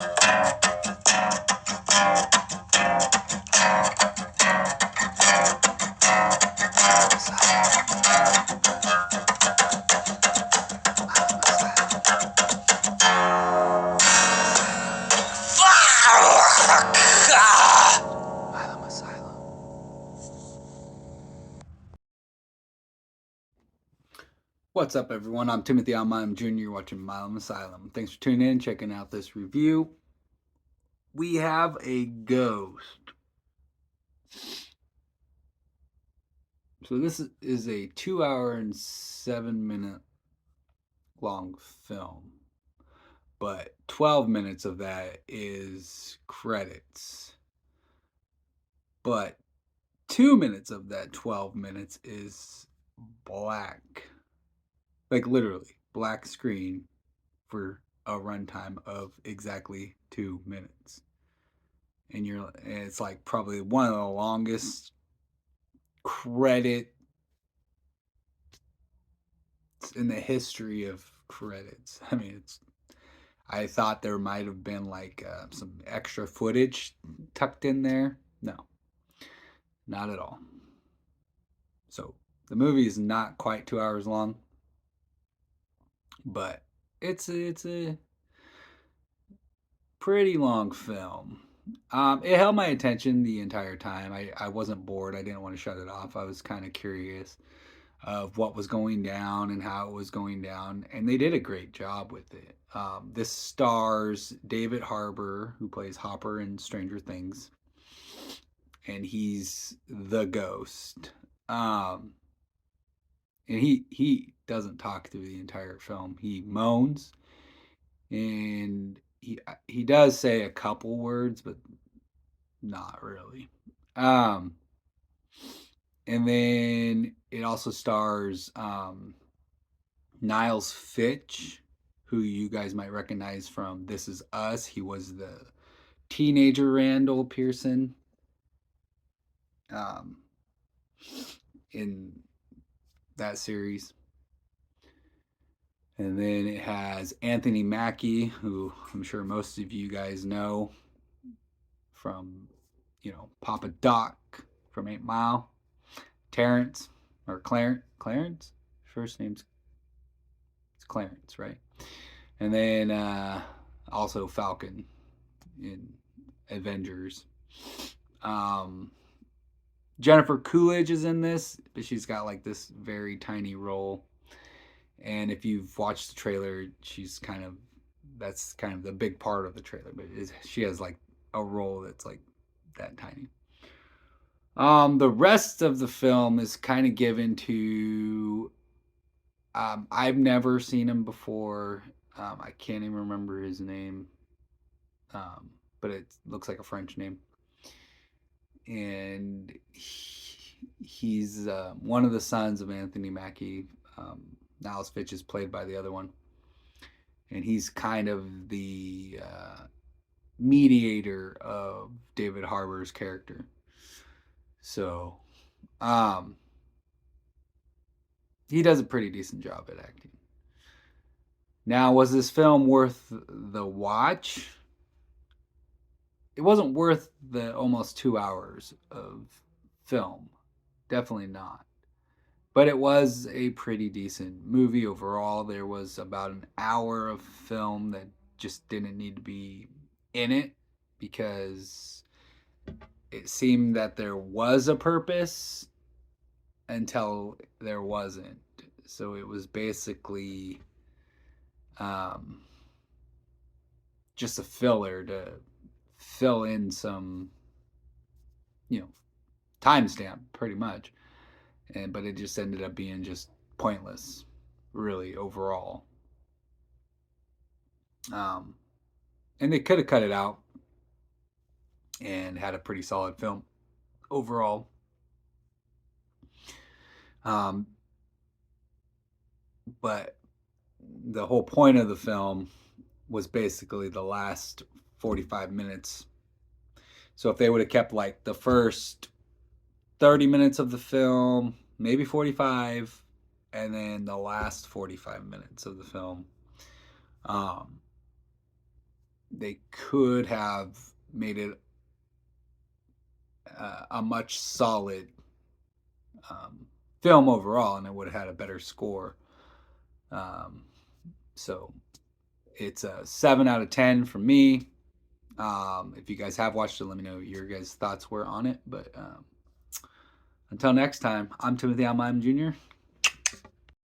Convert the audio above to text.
Milamasylum. What's up, everyone? I'm Timothy Almine Jr. You're watching Milamasylum. Thanks for tuning in, checking out this review. We have a ghost. So this is a 2 hour and 7 minute long film, but 12 minutes of that is credits. But 2 minutes of that 12 minutes is black. Like literally, black screen for a runtime of exactly 2 minutes. And it's like probably one of the longest credits in the history of credits. I mean, I thought there might have been like some extra footage tucked in there. No, not at all. So the movie is not quite 2 hours long, but it's a pretty long film. It held my attention the entire time. I wasn't bored. I didn't want to shut it off. I was kind of curious of what was going down and how it was going down, and they did a great job with it. This stars David Harbour, who plays Hopper in Stranger Things, and he's the ghost. And he doesn't talk through the entire film. He moans, and he does say a couple words, but not really. Um, and then it also stars Niles Fitch, who you guys might recognize from This Is Us. He was the teenager Randall Pearson in that series. And then it has Anthony Mackie, who I'm sure most of you guys know from, Papa Doc from 8 Mile. Terrence, or Clarence? First name's Clarence, right? And then also Falcon in Avengers. Jennifer Coolidge is in this, but she's got like this very tiny role. And if you've watched the trailer, that's kind of the big part of the trailer. But she has like a role that's like that tiny. The rest of the film is kind of given to. I've never seen him before. I can't even remember his name, but it looks like a French name. And he's one of the sons of Anthony Mackie. Niles Fitch is played by the other one. And he's kind of the mediator of David Harbour's character. So, he does a pretty decent job at acting. Now, was this film worth the watch? It wasn't worth the almost 2 hours of film. Definitely not. But it was a pretty decent movie overall. There was about an hour of film that just didn't need to be in it because it seemed that there was a purpose until there wasn't. So it was basically just a filler to fill in some, timestamp pretty much. But it just ended up being just pointless, really, overall. And they could have cut it out and had a pretty solid film overall. But the whole point of the film was basically the last 45 minutes. So if they would have kept like the first 30 minutes of the film, maybe 45, and then the last 45 minutes of the film, they could have made it a much solid um, film overall, and it would have had a better score. Um, so it's a 7 out of 10 from me. If you guys have watched it, let me know your guys' thoughts were on it. But until next time, I'm Timothy Almeida Jr.